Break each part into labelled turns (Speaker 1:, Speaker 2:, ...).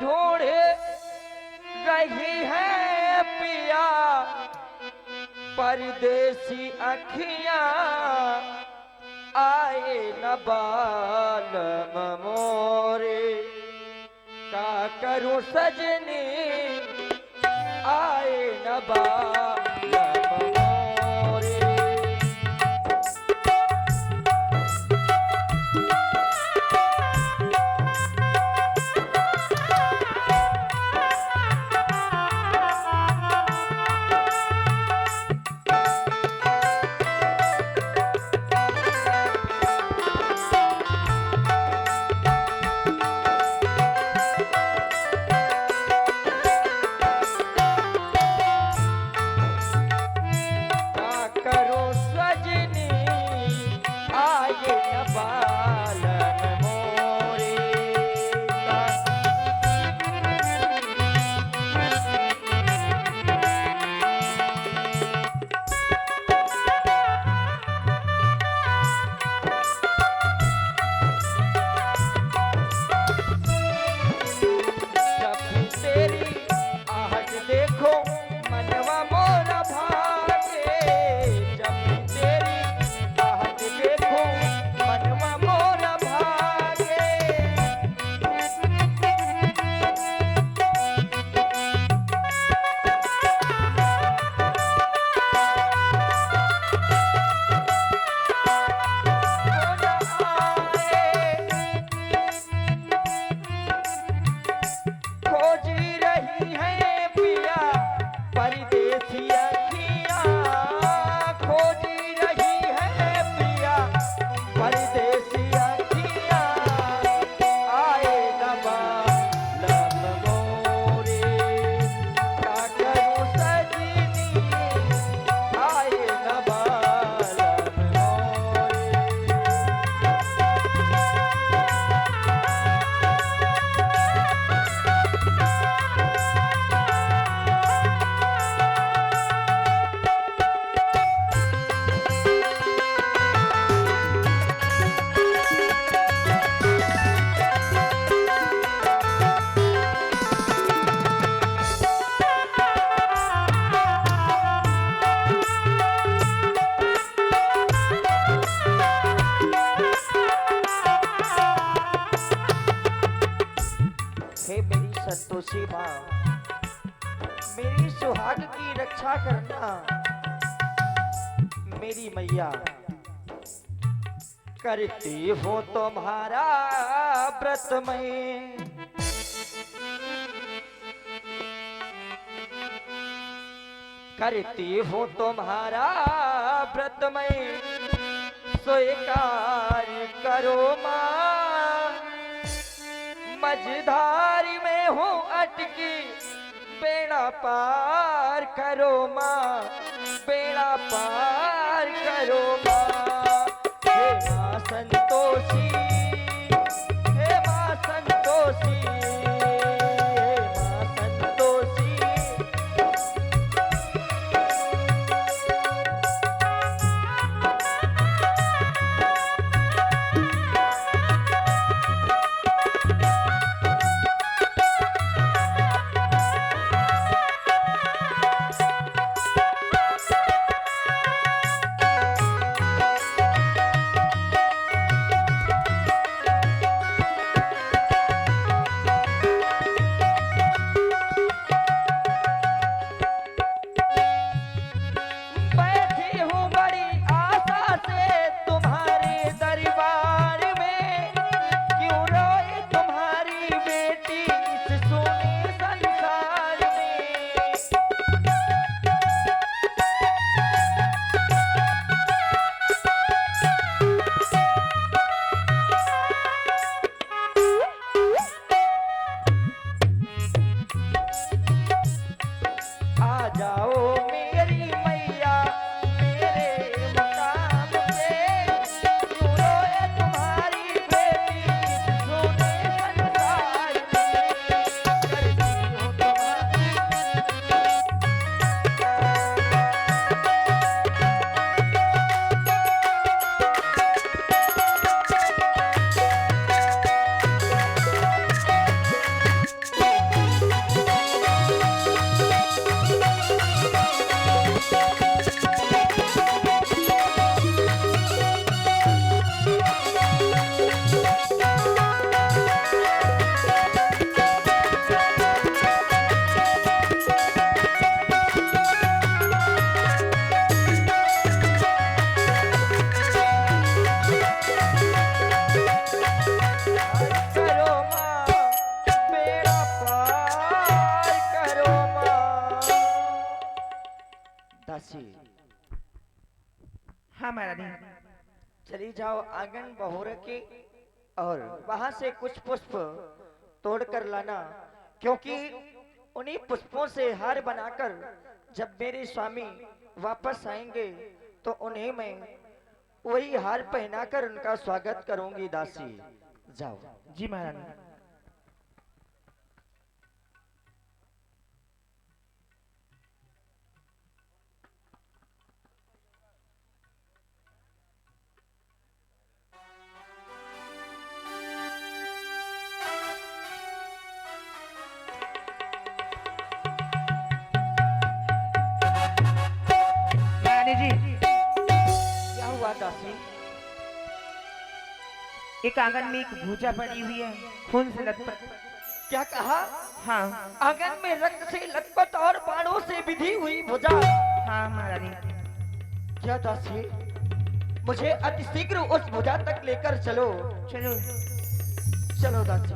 Speaker 1: ढूंढे रही है पिया परदेसी अखियां आए न बालम मोरे का करूं सजनी आए न बालम मोरे। हे मेरी संतोषी माँ, मेरी सुहाग की रक्षा करना। मेरी मैया करती हो तुम्हारा व्रत में, करती हो तुम्हारा व्रत में, स्वीकार करो माँ। मझधारी में हूँ अटकी, बेड़ा पार करो माँ, बेड़ा पार करो माँ। हे माँ संतोषी, हे माँ संतोषी, हे माँ संतोषी।
Speaker 2: महारानी।
Speaker 1: चली जाओ आंगन बहोर के और वहां से कुछ पुष्प तोड़ कर लाना, क्योंकि उन्हीं पुष्पों से हार बनाकर जब मेरे स्वामी वापस आएंगे तो उन्हें मैं वही हार पहनाकर उनका स्वागत करूंगी दासी। जाओ।
Speaker 2: जी महारानी। महारानी जी,
Speaker 1: क्या हुआ दासी?
Speaker 2: एक आंगन में एक भूजा पड़ी हुई है, खून से लथपथ।
Speaker 1: क्या कहा?
Speaker 2: हाँ
Speaker 1: आंगन में रक्त से लथपथ और बाणों से विधि हुई भुजा।
Speaker 2: हाँ महारानी।
Speaker 1: क्या दासी, मुझे अतिशीघ्र उस भुजा तक लेकर चलो।
Speaker 2: चलो।
Speaker 1: चलो दासी।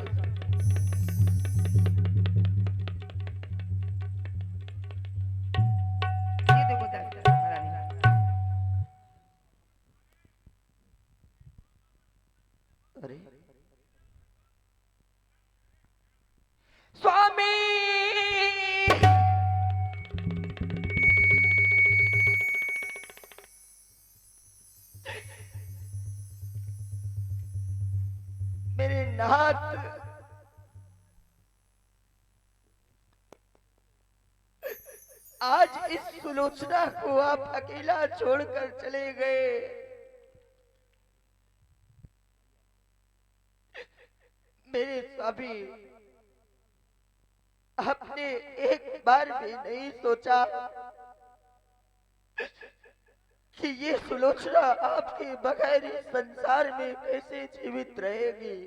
Speaker 2: ये देखो महारानी।
Speaker 1: अरे स्वामी, मेरे नाथ, आज इस सुलोचना को आप अकेला छोड़कर चले गए। मेरे स्वामी, आपने एक बार भी नहीं सोचा कि ये सुलोचना आपके बगैर इस संसार में कैसे जीवित रहेगी।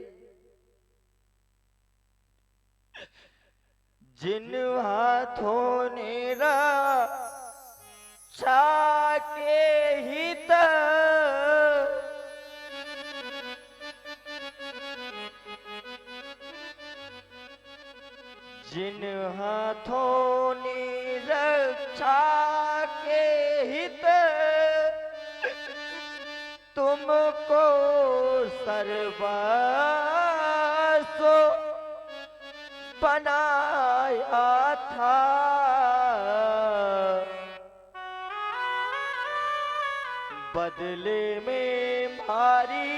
Speaker 1: जिन हाथों ने रक्षा के हित जिन हाथों ने रक्षा के हित तुमको सर्वस्व बनाया था, बदले में भारी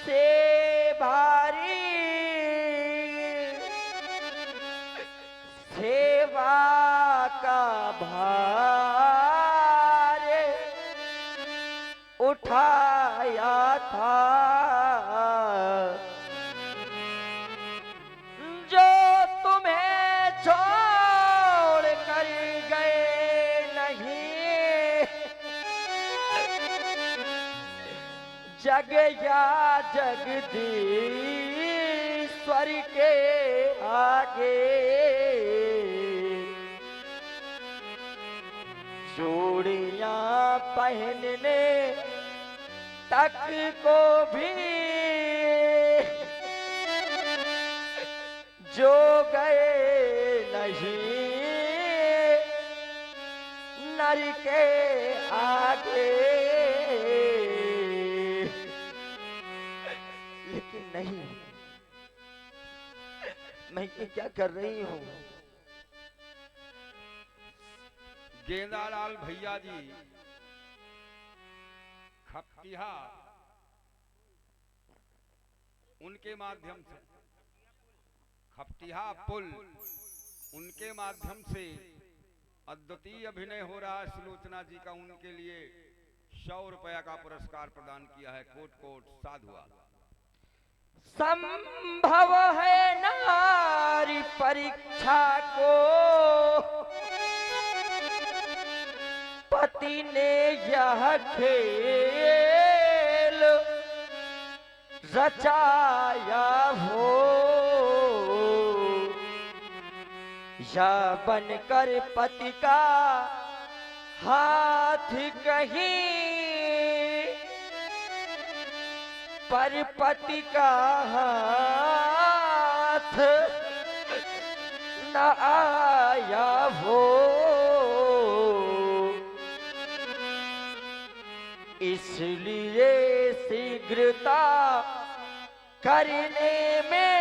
Speaker 1: से भारी सेवा का भार उठाया था। जो तुम्हें छोड़ कर गए नहीं, जग या जगदीश्वर के आगे चूड़ियां पहनने तक को भी जो गए नहीं नर के आगे। लेकिन नहीं, मैं ये क्या कर रही हूँ?
Speaker 3: गेंदालाल भैया जी खपतिहा उनके माध्यम से, खपतिहा पुल उनके माध्यम से अद्वितीय अभिनय हो रहा है सुलोचना जी का। उनके लिए 100 रुपया का पुरस्कार प्रदान किया है। कोट कोट साधुवाद।
Speaker 1: संभव है नारी परीक्षा को पति ने यह खेल रचाया हो, या बनकर पति का हाथ कहीं पर पति का हाथ न आया हो। इसलिए शीघ्रता करने में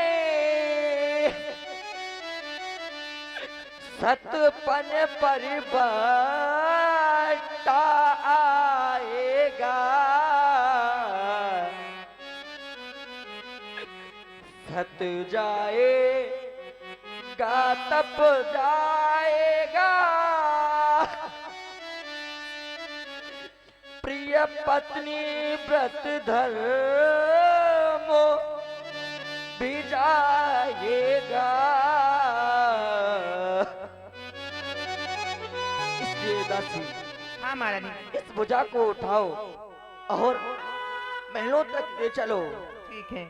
Speaker 1: सतपन पर बाटा आएगा, सत जाएगा तप जाएगा, प्रिय पत्नी व्रत धर्म भी जाएगा। इसलिए दासी
Speaker 2: हाँ महारानी।
Speaker 1: इस भुजा को उठाओ और महलों तक ले चलो।
Speaker 2: ठीक है।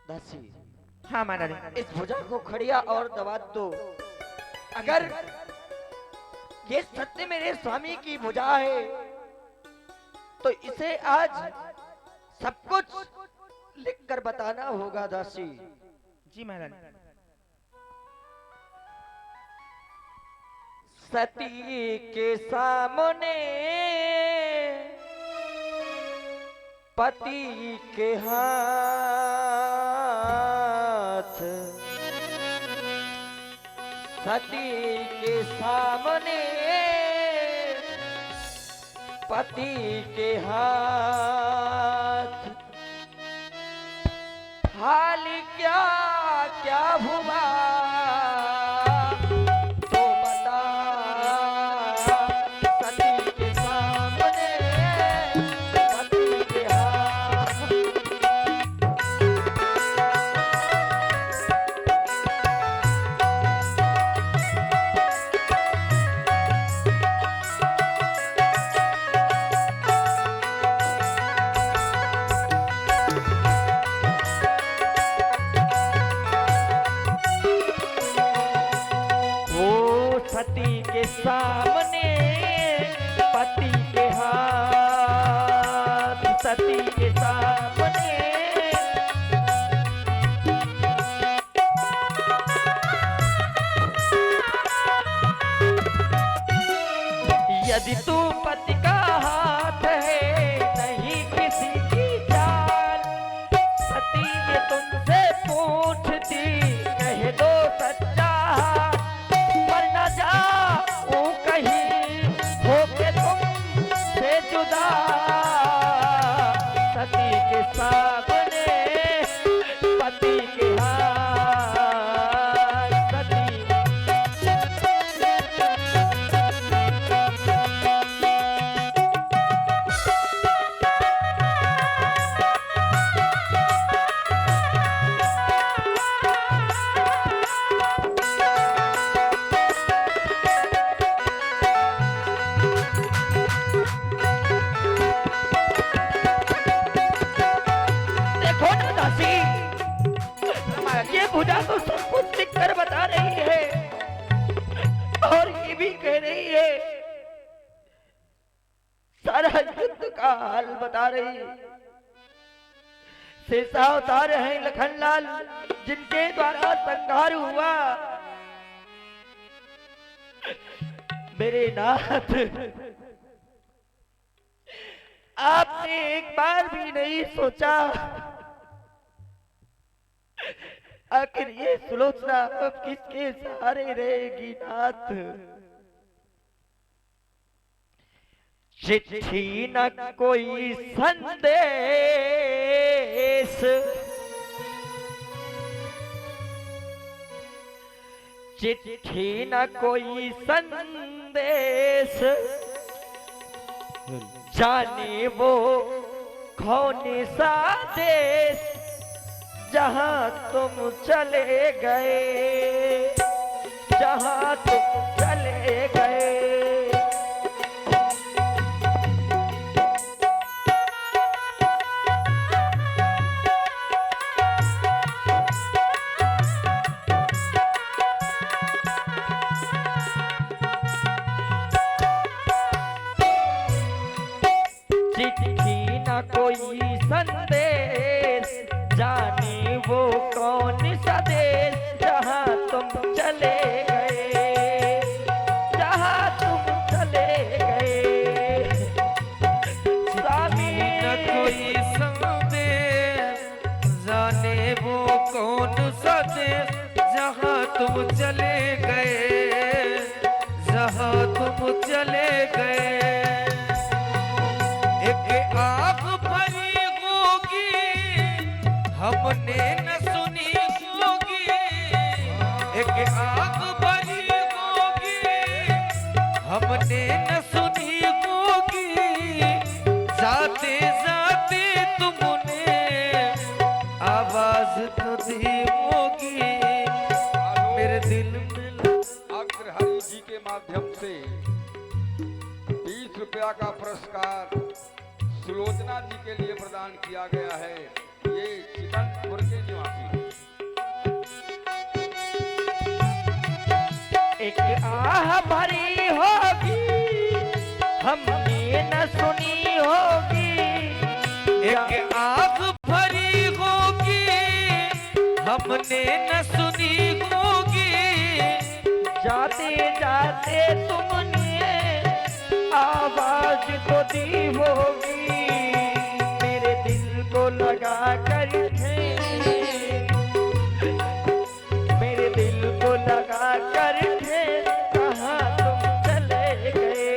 Speaker 1: दासी
Speaker 2: हाँ महारानी।
Speaker 1: इस भुजा को खड़िया और दबा दो। अगर ये सत्य मेरे स्वामी की भुजा है तो इसे आज सब कुछ लिख कर बताना होगा दासी।
Speaker 2: जी महारानी।
Speaker 1: सती के सामने पति के हाथ, सती के सामने पति के हाथ, हाल क्या क्या हुआ तो बता। सती के सामने पति के हाथ, सती के सामने पति के हाथ, सती के सामने यदि तू पति का हाथ है नहीं किसी की जान, सती ये तुमसे पूछती कह दो सच्चा, मरना जाऊं कहीं होके तुम से जुदा। सती के सामने पति के हाथ, सती देखो ना दासी, ये भुजा तो सब कुछ लिख कर बता रही है और ये भी कह रही है, सारा युद्ध का हाल बता रही है। शेषावतार हैं लखनलाल जिनके द्वारा संहार हुआ। मेरे नाथ, आपने एक बार भी नहीं सोचा आखिर ये सुलोचना अब किसके सहारे रहेगी नाथ। चिट्ठी न कोई संदेश, चिट्ठी न कोई संदेश, जाने वो कौन सा देश जहां तुम चले गए, जहां तुम चले गए। चिट्ठी न कोई संदेश, जाने वो कौन सा देश
Speaker 4: हमने न सुनी होगी, एक आग भरी होगी, हमने न सुनी होगी, जाते जाते तुमने आवाज तो दी होगी मेरे दिल में।
Speaker 3: अग्रहरि जी के माध्यम से 20 रुपया का पुरस्कार सुलोचना जी के लिए प्रदान किया गया है। ये चिकनपुर के निवासी
Speaker 1: एक आह भरी होगी, हमने न सुनी होगी,
Speaker 4: एक आग भरी होगी, हमने न सुनी होगी,
Speaker 1: जाते जाते तुमने आवाज तो दी होगी मेरे दिल को लगा कर मेरे दिल को लगा कर कहाँ तुम चले गए।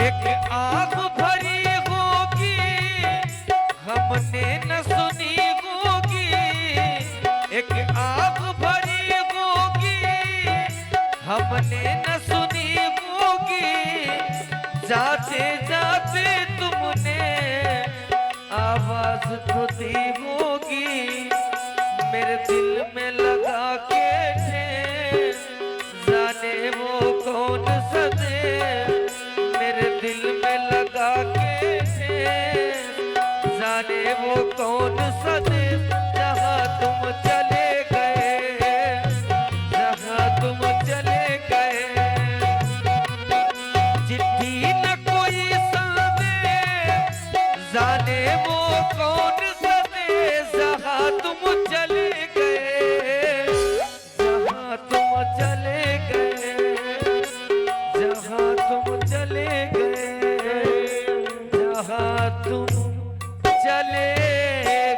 Speaker 4: एक आग भरी होगी, हमने न सुनी होगी, एक आग भरी होगी, हमने न सुनी होगी, जाते जाते तुमने आवाज तो दी होगी मेरे दिल में लगा के थे, जाने वो कौन सदे मेरे दिल में लगा के थे, जाने वो कौन सदे जहाँ तुम चले गए, जहाँ तुम चले गए। चिट्ठी न कोई सदे, जाने वो कौन सदे जहाँ तुम चले गए, जहाँ तुम चले गए, जहाँ तुम चले गए, जहाँ तुम चले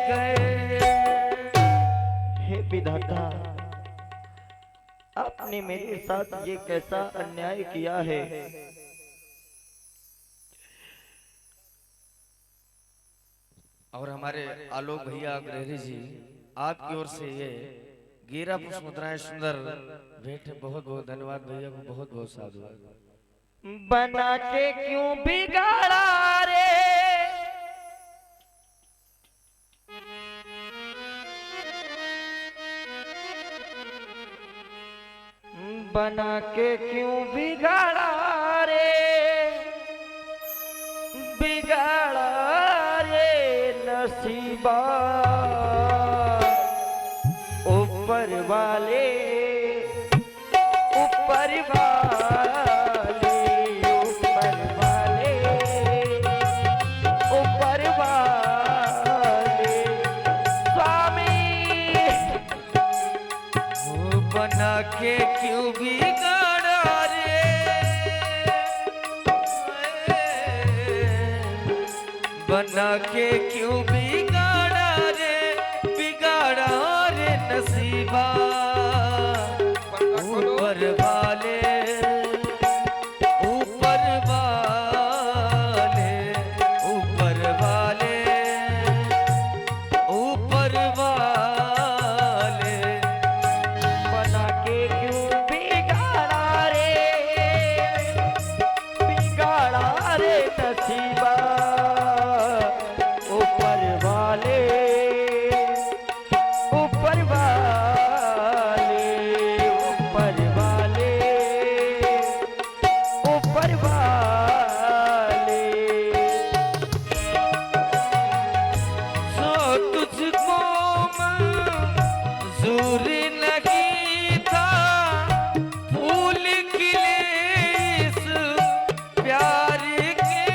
Speaker 4: गए।
Speaker 1: हे विधाता, आपने मेरे साथ ये कैसा अन्याय किया है।
Speaker 4: और हमारे आलोक भैया अग्रहरि जी आपकी ओर से ये गिरा पुष्प मुद्राएं सुंदर भेंट है। बहुत बहुत धन्यवाद भैया को, बहुत बहुत साधु।
Speaker 1: बना के क्यों बिगाड़ा रे, बना के क्यों बिगाड़ा रे, बिगाड़ा रे नसीबा ऊपर वाले, ऊपर वाले, ऊपर वाले, ऊपर वाले स्वामी।
Speaker 4: वो बना के क्यों बिगाड़ा रे, बना के क्यों बिगाड़ा रे, बिगाड़ा रे नसीबा ऊपर वाले, ऊपर वाले, ऊपर वाले, ऊपर वाले।
Speaker 1: बना के क्यों बिगाड़ा रे, बिगाड़ा रे नसीबा ऊपर वाले, ऊपर वाले, ऊपर वाले, ऊपर वाले।
Speaker 4: जो तुझको मंजूर नहीं था, फूल खिले इस प्यार के,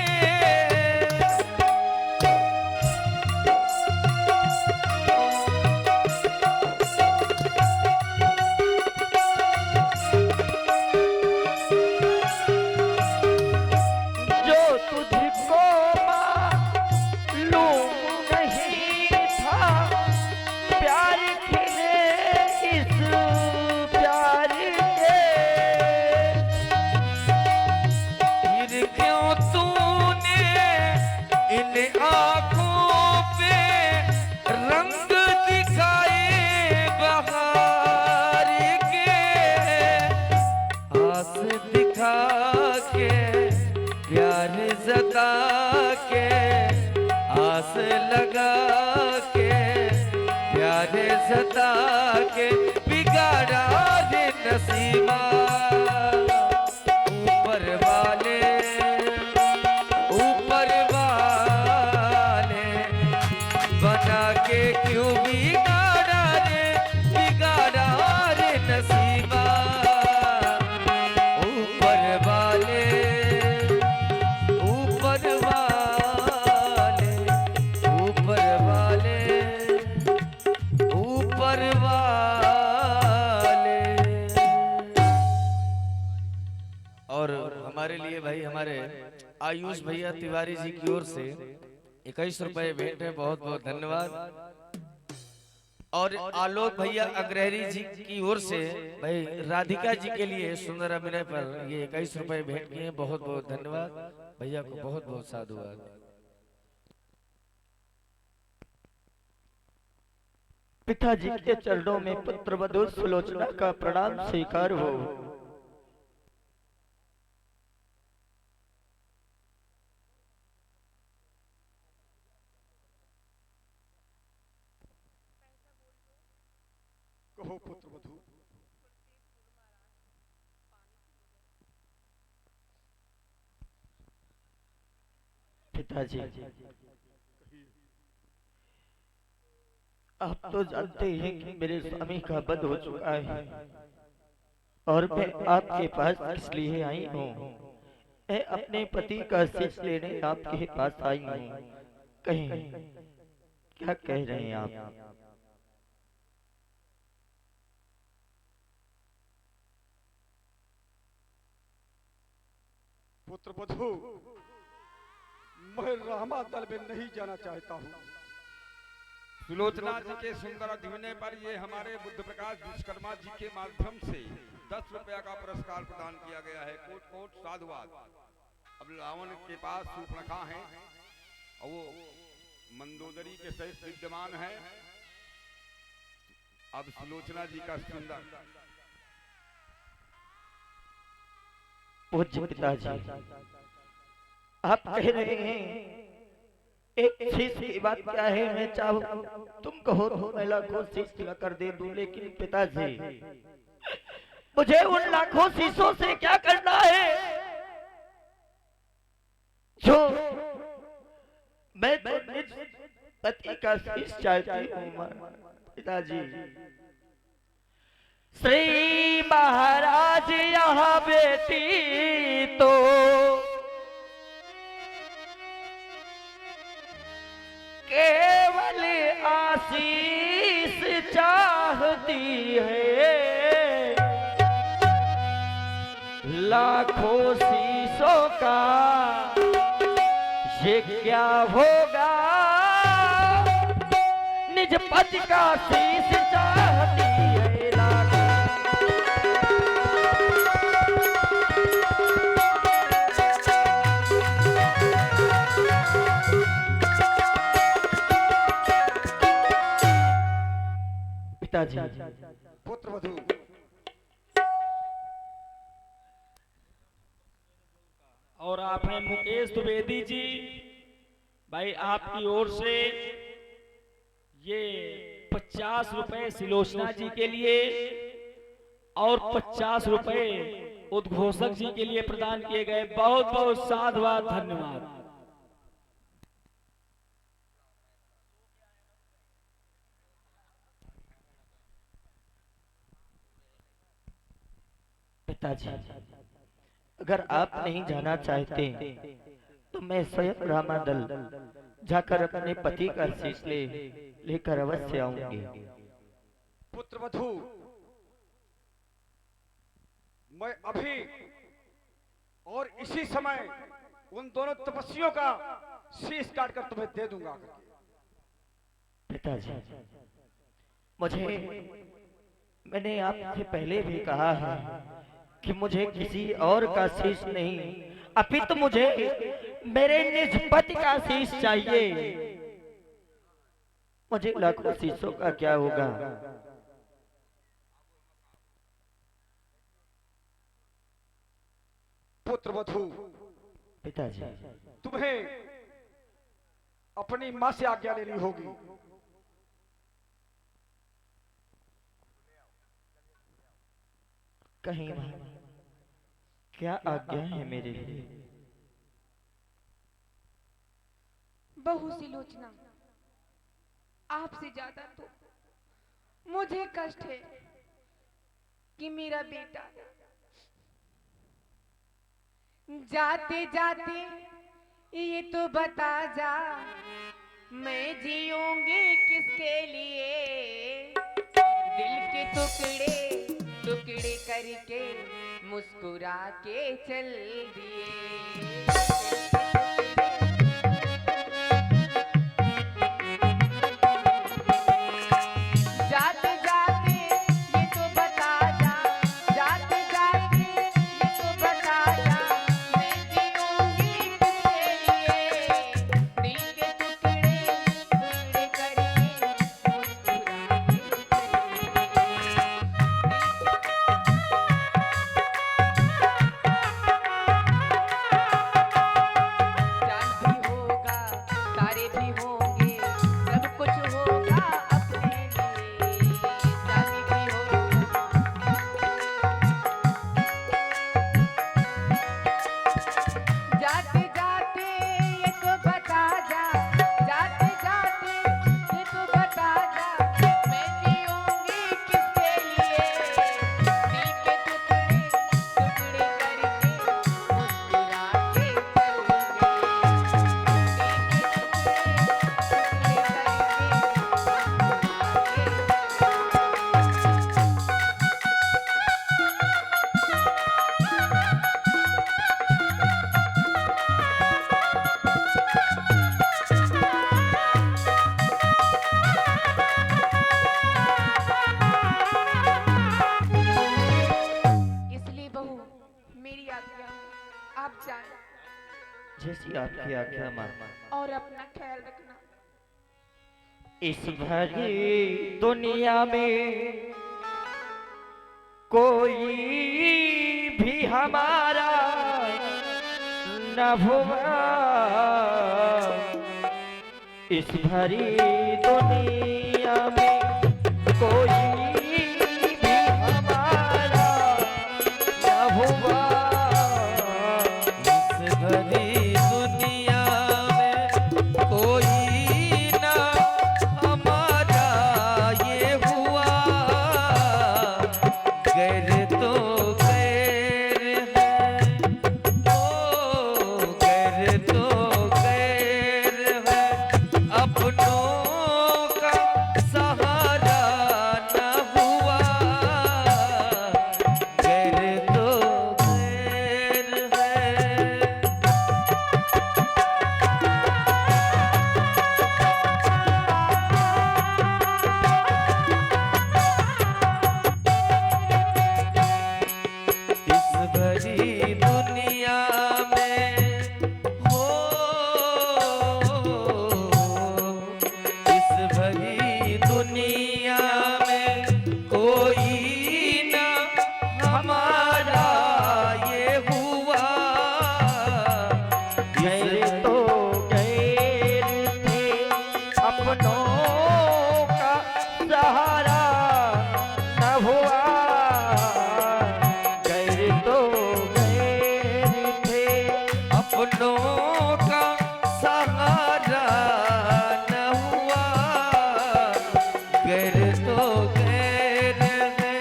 Speaker 4: लगा के प्यारे सता के बिगाड़ा रे नसीमा ऊपर वाले बना के क्यों बिगाड़ा रे नसीमा ऊपर वाले ऊपर वाले ऊपर वाले ऊपर वाले। और हमारे लिए भाई हमारे आयुष भैया तिवारी जी की ओर से 21 रुपए भेंट है, बहुत बहुत धन्यवाद। और आलोक भैया अग्रहरी जी की ओर से भाई राधिका जी के लिए सुंदर अभिनय पर ये 21 रुपए भेंट किए, बहुत बहुत धन्यवाद भैया को, बहुत बहुत साधुवाद।
Speaker 1: पिताजी के चरणों में पुत्र वधु सुलोचना का प्रणाम स्वीकार हो।
Speaker 3: कहो पुत्र वधु।
Speaker 1: पिताजी आप तो जानते हैं कि मेरे स्वामी का वध हो चुका है और मैं आपके पास इसलिए आई हूँ। मैं अपने पति का शीश लेने आपके पास आई हूँ। कहीं क्या कह रहे हैं आप?
Speaker 3: पुत्र वधु, मैं रामा दल में नहीं जाना चाहता हूँ। सुलोचना जी के सुंदर अभिनय पर ये हमारे बुद्ध प्रकाश विश्वकर्मा जी के माध्यम से 10 रुपया का पुरस्कार प्रदान किया गया है। कोट कोट साधुवाद। अब रावण के पास सूर्पणखा है और वो मंदोदरी के सहित विद्यमान है। अब सुलोचना जी का सुंदर
Speaker 1: पूज्य पिताजी, आप कह रहे हैं एक शीश की बात क्या है? मैं चाहूँ तुम कहो तो मैं लाखों शीश कर दे दूं, लेकिन पिताजी मुझे उन लाखों शीशों से क्या करना है जो मैं तो निज पति का शीश चाहती हूँ। पिताजी, श्री महाराज यहाँ बेटी तो केवल आशीष चाहती है, लाखों शीशों का ये क्या होगा, निज पति का शीश चाहती है लाखों। पिताजी,
Speaker 3: पुत्र वधु,
Speaker 5: और आप हैं मुकेश द्विवेदी जी, भाई आपकी ओर से ये 50 रुपए सुलोचना जी के लिए और 50 रुपए उद्घोषक जी के लिए प्रदान किए गए। बहुत बहुत साधुवाद, धन्यवाद।
Speaker 1: पिताजी, अगर आप नहीं जाना चाहते तो मैं स्वयं रामादल जाकर अपने पति का शीश लेकर अवश्य आऊंगी।
Speaker 3: पुत्र वधु, मैं अभी और इसी समय उन दोनों तपस्वियों का शीश काटकर तुम्हें दे दूंगा।
Speaker 1: पिताजी, मैंने आपसे पहले भी कहा है कि मुझे किसी और का शीश नहीं, अपितु मुझे मेरे निज पति का शीश चाहिए। मुझे लाखों शीशों का क्या होगा?
Speaker 3: पुत्र वधु,
Speaker 1: पिताजी,
Speaker 3: तुम्हें अपनी माँ से आज्ञा लेनी होगी।
Speaker 1: कहीं माँ, क्या आज्ञा है मेरे लिए?
Speaker 6: बहू सुलोचना, आपसे ज्यादा तो मुझे कष्ट है कि मेरा बेटा जाते जाते ये तो बता जा, मैं जीऊंगी किसके लिए? दिल के टुकड़े टुकड़े करके मुस्कुरा के चल दिए। जाते जाते ये तो बता जा, जाते जाते ये तो बता जा, मैं जीऊंगी किसके लिए? दिल के टुकड़े टुकड़े करके मुस्कुरा के चांद भी होगा, तारे भी होंगे, सब कुछ होगा अपने लिए। चांद भी होगा, जाते जाते ये तो बता जा, जाते जाते ये तो बता जा, मैं जीऊंगी किसके लिए? दिल के टुकड़े टुकड़े करके मुस्कुरा के चल इसलिए बहू, मेरी आज्ञा है, आप जाएं
Speaker 1: जैसी आपकी आज्ञा माँ।
Speaker 6: और अपना ख्याल रखना।
Speaker 1: इस भरी दुनिया में कोई भी हमारा न हुआ, इस भरी दुनिया में कोई भी हमारा न हुआ,
Speaker 4: इस भरी दुनिया में कोई ना हमारा ये हुआ, गैर तो गैर है, ओ गैर तो गैर है, अपनों का सहारा न हुआ, गैर तो गैर है। इस भरी दुनिया में हो, इस भरी दुनिया में कोई ना हमारा ये हुआ,
Speaker 1: गैर तो गैर थे, अपनों का सहारा न हुआ, गैर तो गैर थे,
Speaker 4: अपनों का सहारा न हुआ, गैर तो गैर है,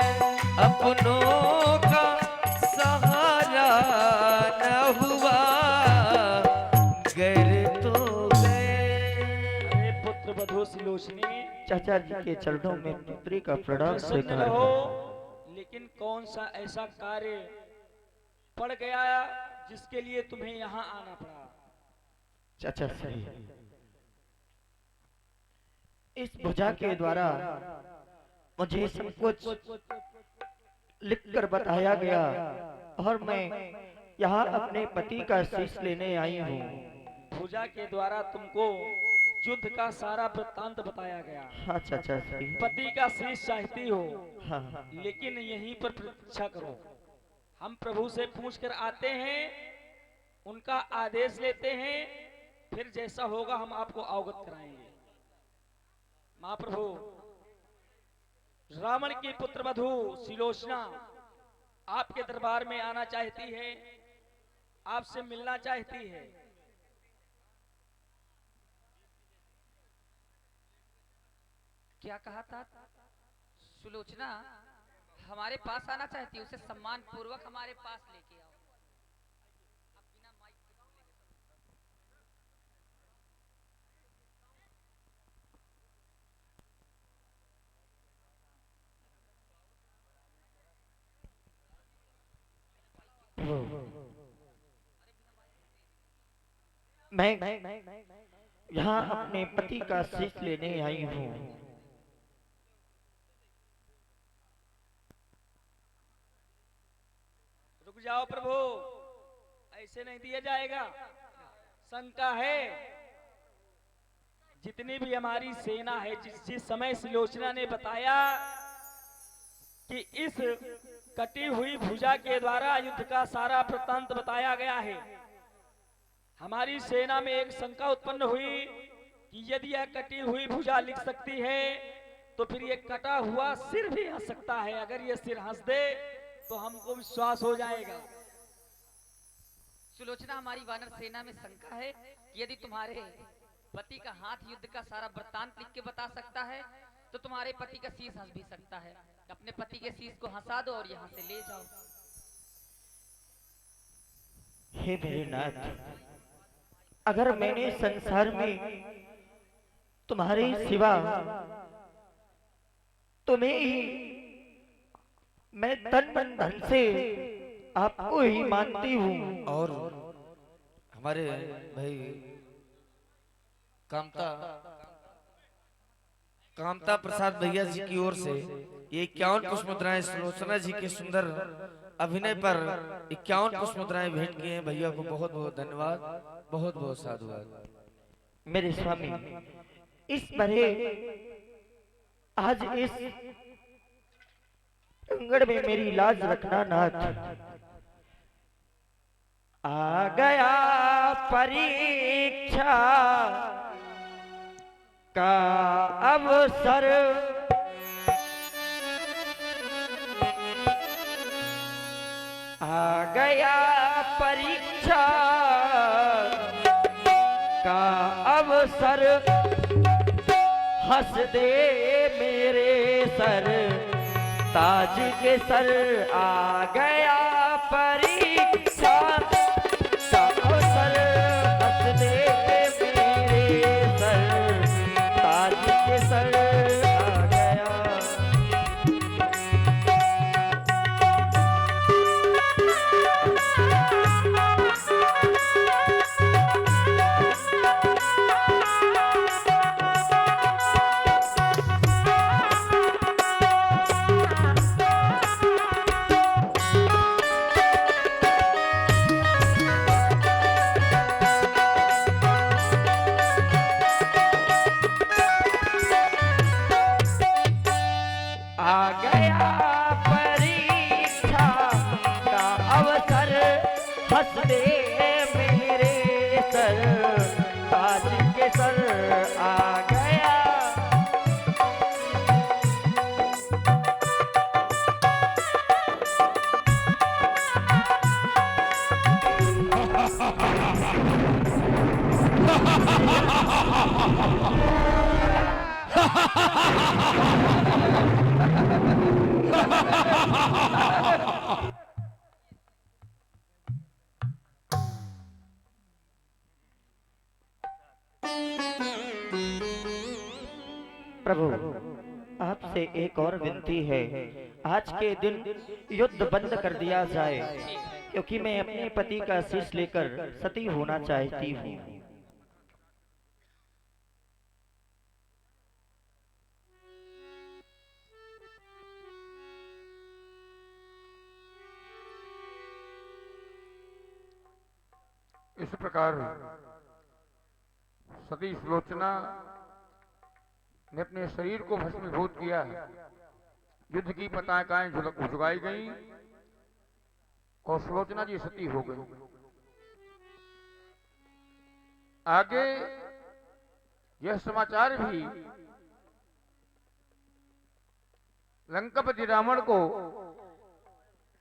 Speaker 4: अपनों का सहारा न हुआ, गैर तो गैर।
Speaker 5: अरे पुत्र वधू सुलोचनी,
Speaker 1: चाचा जी के चरणों में पुत्री का प्रणाम
Speaker 5: प्रसन्न
Speaker 1: स्वीकार
Speaker 5: रहो,
Speaker 1: करो।
Speaker 5: लेकिन कौन सा ऐसा कार्य पड़ गया जिसके लिए तुम्हें यहाँ आना पड़ा?
Speaker 1: चाचा सही, इस भुजा के द्वारा मुझे सब कुछ लिखकर बताया गया और मैं यहाँ अपने पति का शीश लेने आई हूँ।
Speaker 5: भुजा के द्वारा तुमको युद्ध का सारा वृत्तांत बताया गया।
Speaker 1: हाँ चाचा सही,
Speaker 5: पति का शीश चाहती हो,
Speaker 1: हाँ
Speaker 5: लेकिन यहीं पर प्रतीक्षा करो। हम प्रभु से पूछ कर आते हैं, उनका आदेश लेते हैं, फिर जैसा होगा हम आपको अवगत कराएंगे। महाप्रभु, रावण की पुत्र वधू सुलोचना आपके दरबार में आना चाहती है, आपसे मिलना चाहती है।
Speaker 6: क्या कहा था? सुलोचना हमारे पास आना चाहती है, उसे सम्मान पूर्वक हमारे पास लेके आओ। अब बिना माइक के बोलेंगे
Speaker 1: मैं यहाँ अपने पति का शीश लेने आई हूँ।
Speaker 5: रुक जाओ प्रभु, ऐसे नहीं दिया जाएगा। शंका है, जितनी भी हमारी सेना है, जिस समय सुलोचना ने बताया कि इस कटी हुई भुजा के द्वारा युद्ध का सारा वृत्तांत बताया गया है, हमारी सेना में एक शंका उत्पन्न हुई कि यदि यह कटी हुई भुजा लिख सकती है तो फिर ये कटा हुआ सिर भी हंस सकता है। अगर ये सिर हंस दे तो हमको विश्वास हो जाएगा।
Speaker 6: सुलोचना, हमारी वानर सेना में शंका है कि यदि तुम्हारे पति का हाथ युद्ध का सारा वृत्तांत लिख के बता सकता है तो तुम्हारे पति का शीश हंस भी सकता है। अपने पति के शीश को हंसा दो और यहाँ से ले जाओ।
Speaker 1: हे मेरे नाथ, अगर मैंने संसार में तुम्हारे सिवा तुम्हें ही, मैं तन मन धन से आपको ही मानती हूँ।
Speaker 4: और हमारे भाई कामता प्रसाद भैया जी की ओर से ये 51 पुष्प मुद्राएं सुलोचना जी के सुंदर अभिनय पर 51 पुष्प मुद्राएं भेंट किए हैं। भैया को बहुत बहुत धन्यवाद, बहुत बहुत साधुवाद।
Speaker 1: मेरे स्वामी, इस भरे आज इस अंगड़ में मेरी लाज रखना नाथ। आ गया परीक्षा का अवसर, आ गया परीक्षा का अवसर, हंस दे मेरे सर ताज के सर। आ गया परीक्षा का अवसर, हंस दे मेरे सर ताज के सर। आ गया प्रभु, आपसे एक और विनती है, आज के दिन युद्ध बंद कर दिया जाए, क्योंकि मैं अपने पति का शीश लेकर सती होना चाहती हूँ।
Speaker 3: इस प्रकार सती सुलोचना ने अपने शरीर को भस्मीभूत किया। युद्ध की पताकाएं झुकाई गई और सुलोचना जी सती हो गई।
Speaker 7: आगे यह समाचार भी लंकापति रावण को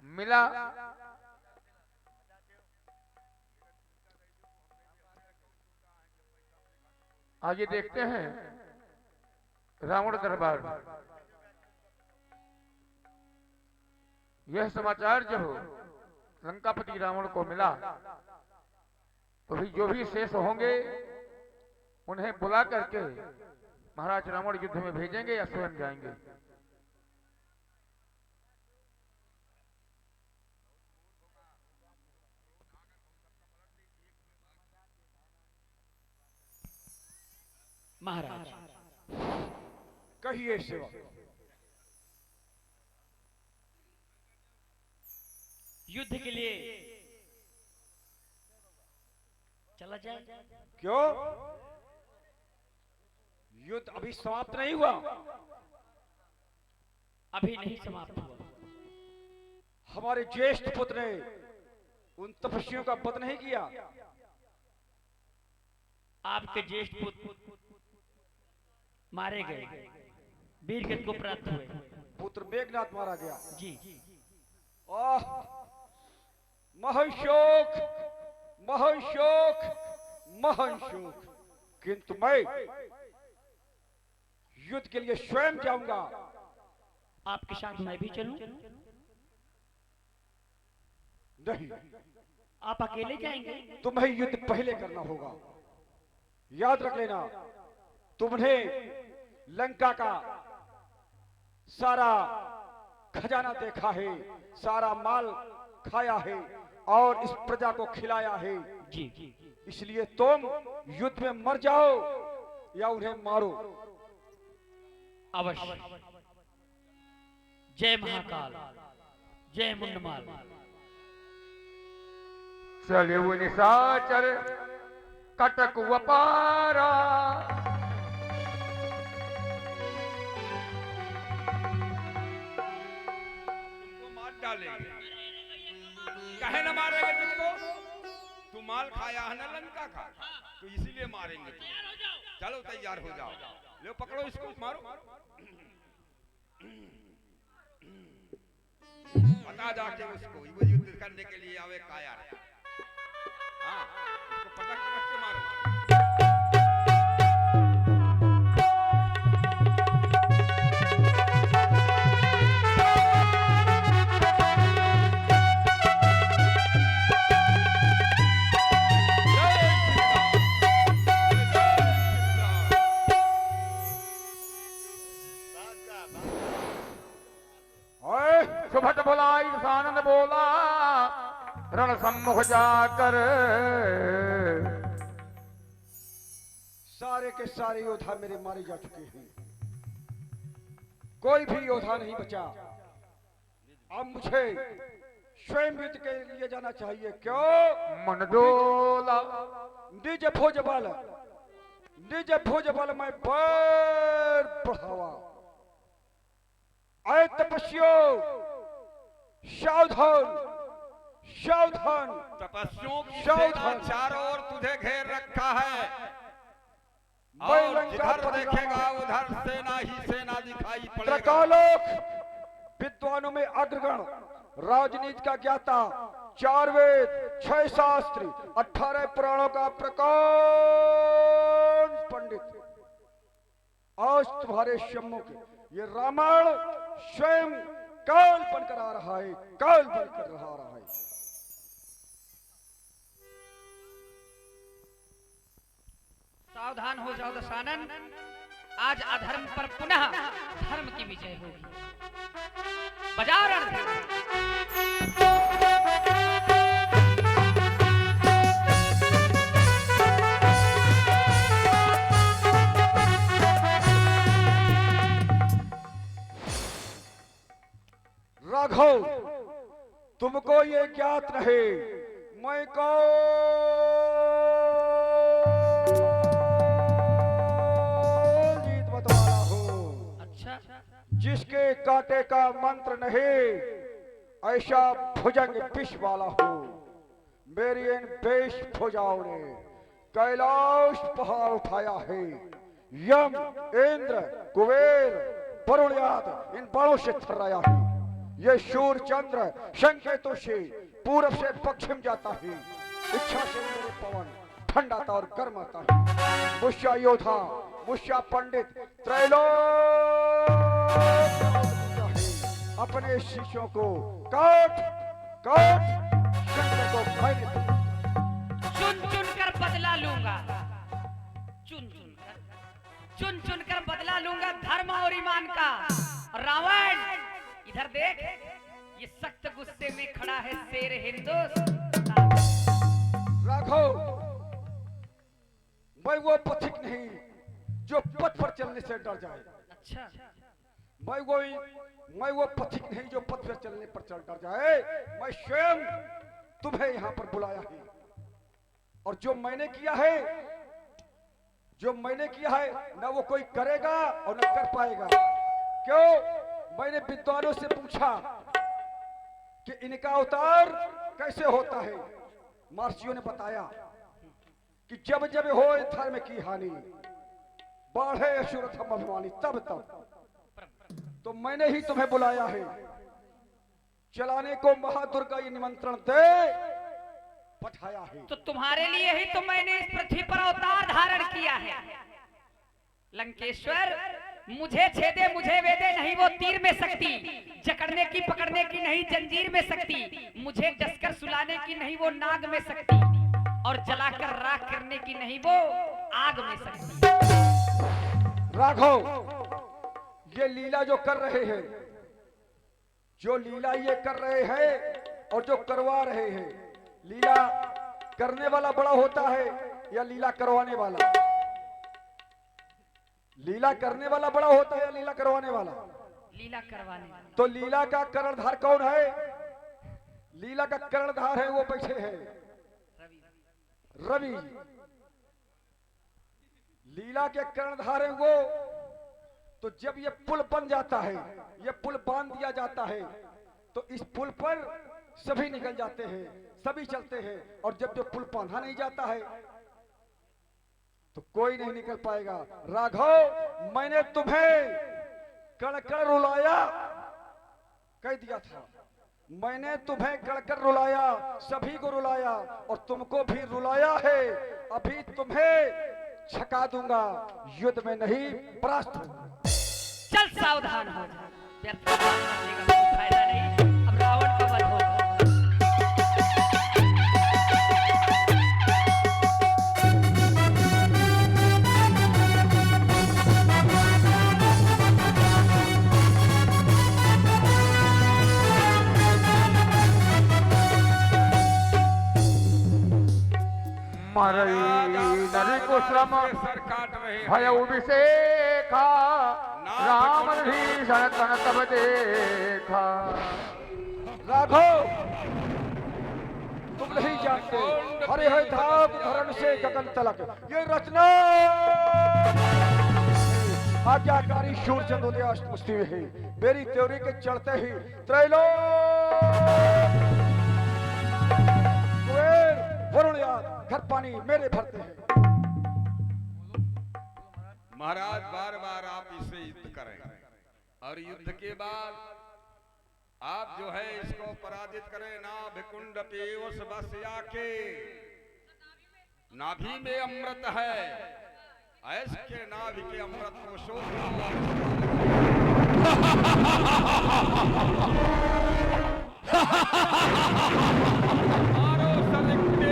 Speaker 7: मिला। आइए देखते हैं रावण दरबार। यह समाचार जब लंकापति रावण को मिला तो भी जो भी शेष होंगे उन्हें बुला करके महाराज रावण युद्ध में भेजेंगे या स्वयं जाएंगे।
Speaker 5: महाराज
Speaker 3: कहिए सेवक।
Speaker 5: युद्ध के लिए चला जाए।
Speaker 3: क्यों? युद्ध अभी समाप्त नहीं हुआ।
Speaker 5: अभी नहीं समाप्त हुआ।
Speaker 3: हमारे ज्येष्ठ पुत्र ने उन तपस्वियों का वध नहीं किया।
Speaker 5: आपके ज्येष्ठ पुत्र मारे गए, वीर गति को प्राप्त हुए।
Speaker 3: पुत्र मेघनाथ मारा गया।
Speaker 5: जी।
Speaker 3: आह, महशोक, महशोक, महशोक। किंतु मैं युद्ध के लिए स्वयं जाऊंगा।
Speaker 5: आपके साथ मैं भी चलूं?
Speaker 3: नहीं,
Speaker 5: आप अकेले जाएंगे?
Speaker 3: तुम्हें युद्ध पहले करना होगा। याद रख लेना, तुमने लंका का सारा खजाना देखा है, सारा माल खाया है और इस प्रजा को खिलाया है।
Speaker 5: जी।
Speaker 3: इसलिए तुम युद्ध में मर जाओ या उन्हें मारो।
Speaker 5: अवश्य। जय महाकाल, जय मुंडमाल।
Speaker 7: चले वो निशाचर कटक वपारा,
Speaker 3: तुमको मार डालेंगे। कहे न मारेंगे तुमको? तू माल खाया है ना लंका का, तो इसीलिए मारेंगे तुम। चलो तैयार हो जाओ। लो पकड़ो इसको, मारो। बता जाके उसको वो युद्ध करने के लिए आवे काया। हाँ, उसको पटक पटक के मारो।
Speaker 7: सुभट बोला ईशानन बोला रण सम्मुख जाकर,
Speaker 3: सारे के सारे योद्धा मेरे मारे जा चुके हैं। कोई भी योद्धा नहीं बचा। अब मुझे स्वयं युद्ध के लिए जाना चाहिए। क्यों?
Speaker 7: मन डोला
Speaker 3: निज भोज बल, निज भोज बल मैं पर बढ़ावा। आए तपस्वियों, सावधान, सावधान।
Speaker 8: तपस्वियों की
Speaker 3: सावधान।
Speaker 8: सेना चारों ओर तुझे घेर रखा है
Speaker 3: मैं
Speaker 8: और
Speaker 3: लंका
Speaker 8: जिधर
Speaker 3: पर
Speaker 8: देखेगा उधर सेना ही सेना दिखाई पड़ेगा।
Speaker 3: त्रकालोक, विद्वानों में अग्रगण, राजनीति का ज्ञाता, 4 वेद, 6 शास्त्र, 18 पुराणों का प्रकांड पंडित, आज तुम्हारे सम्मुख ये रामायण स्वयं काल बनकर आ रहा है, काल बनकर आ रहा है।
Speaker 6: सावधान हो जाओ दशानन, आज अधर्म पर पुनः धर्म की विजय होगी। बजाओ रणधीर।
Speaker 3: राघव, तुमको ये ज्ञात रहे मैं कौन जीत मतवाला हूँ।
Speaker 6: अच्छा,
Speaker 3: जिसके कांटे का मंत्र नहीं, ऐसा भुजंग विष वाला हूँ। मेरी इन बेश भुजाओं ने
Speaker 9: कैलाश पहाड़ उठाया है। यम, इंद्र, कुबेर, वरुण आदि इन बाणों से थर्राया है। ये सूर्य चंद्र संकेतों से पूरब से पश्चिम जाता है। इच्छा से मेरे पवन ठंडाता और गर्म आता है। मुष्या योद्धा, मुष्या पंडित त्रैलोक अपने शिष्यों को काट काट शंकर को मैंने
Speaker 6: चुन चुन कर बदला लूंगा, चुन चुन कर बदला लूंगा धर्म और ईमान का। रावण इधर देख, ये सख्त गुस्से में खड़ा है शेर हिंदुस्तान।
Speaker 9: राघव, मैं वो पथिक नहीं जो पथ पर चलने से डर जाए।
Speaker 6: अच्छा,
Speaker 9: मैं वो पथिक नहीं जो पथ पर चलने पर डर जाए। मैं स्वयं तुम्हें यहाँ पर बुलाया है, और जो मैंने किया है ना वो कोई करेगा और न कर पाएगा। क्यों? मैंने विद्वानों से पूछा कि इनका अवतार कैसे होता है। महर्षियों ने बताया कि जब जब हो धर्म की हानि, बढ़े असुरथम अभिमानी, तब तो मैंने ही तुम्हें बुलाया है। चलाने को महादुर्गा ये निमंत्रण दे पठाया है।
Speaker 6: तो तुम्हारे लिए ही तो मैंने इस पृथ्वी पर अवतार धारण किया है। लंकेश्वर, मुझे छेदे मुझे वेदे नहीं वो तीर में शक्ति, जकड़ने की पकड़ने की नहीं जंजीर में शक्ति, मुझे डसकर सुलाने की नहीं वो नाग में शक्ति, और जलाकर राख करने की नहीं वो आग में शक्ति।
Speaker 9: राघव, ये लीला जो कर रहे हैं, जो लीला ये कर रहे हैं और जो करवा रहे हैं, लीला करने वाला बड़ा होता है या लीला करवाने वाला? लीला करने वाला बड़ा होता है या लीला करवाने वाला?
Speaker 6: लीला करवाने वाला।
Speaker 9: तो लीला का कर्णधार कौन है? लीला का कर्णधार है वो बैठे हैं रवि। लीला के कर्णधार है वो। तो जब ये पुल बन जाता है, ये पुल बांध दिया जाता है, तो इस पुल पर सभी निकल जाते हैं, सभी चलते हैं। और जब जो पुल बांधा नहीं जाता है तो कोई नहीं निकल पाएगा। राघव, मैंने तुम्हें कड़ कड़ रुलाया, कह दिया था। मैंने तुम्हें कड़कर रुलाया, सभी को रुलाया, और तुमको भी रुलाया है। अभी तुम्हें छका दूंगा, युद्ध में नहीं परास्त होगा।
Speaker 6: चल सावधान हो जा, व्यर्थ का बात करने का कोई फायदा नहीं। अब रावण का वध होगा।
Speaker 7: मरई नरी को श्रम
Speaker 3: सर काट रहे हैं।
Speaker 7: भय उबिसेखा, राम भीषण तन तब देखा।
Speaker 9: राघव, तुम नहीं जानते, हरे हरे धाम धरण से गगन तलक ये रचना आज्ञाकारी शूर चंदोदयाष्ट मुस्ती में है। मेरी त्योरी के चढ़ते ही त्रैलोक कुबेर वरुण याद घर पानी मेरे भरते हैं।
Speaker 3: महाराज, बार बार आप इससे युद्ध करें, और युद्ध के बाद आप जो है इसको पराजित करें। नाभिकुंड पेवस बस आके, नाभि में अमृत है, ऐस के नाभि के अमृत को शोध मारो सलिकते।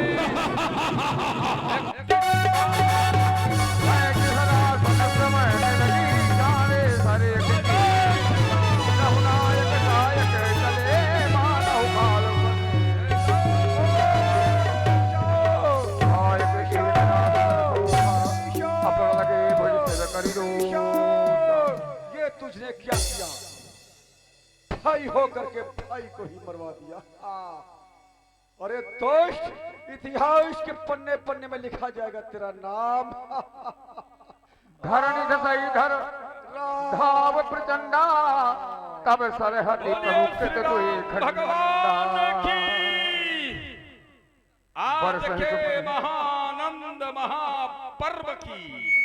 Speaker 9: ये तुझने क्या किया? भाई होकर के भाई को ही मरवा दिया। अरे दोस्त, इतिहास के पन्ने पन्ने में लिखा जाएगा तेरा नाम।
Speaker 7: धरणी धसई धर धाव प्रचंडा, तब सरहदी प्रभु कृत कोई
Speaker 3: भगवान की आज
Speaker 7: बरस
Speaker 3: के महानंद महा पर्व की